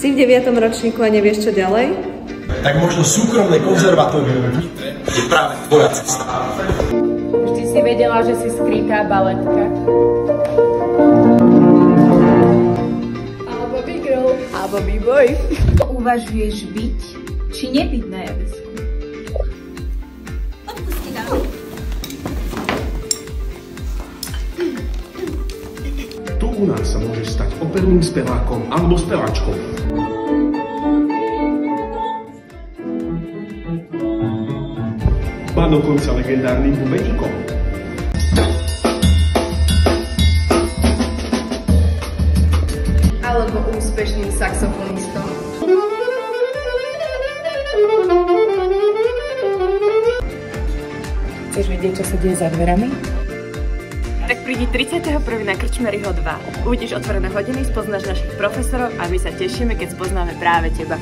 Si v 9. ročníku a nevieš čo ďalej? Tak možno súkromné konzervatórium v Nitre je práve tvoja cesta. Vždy si vedela, že si skrytá baletka. Alebo big girl. Alebo big boy. Uvažuješ byť, či nebyť na javisku? Odpusti, dámy. Tu u nás sa môžeš stať operným spevákom alebo speváčkou. Ba dokonca legendárnym bubeníkom. Alebo úspešným saxofonistom. Chceš vedieť, čo sa deje za dverami? Tak prídi 31. na Krčmeryho 2. Uvidíš otvorené hodiny, spoznáš našich profesorov a my sa tešíme, keď spoznáme práve teba.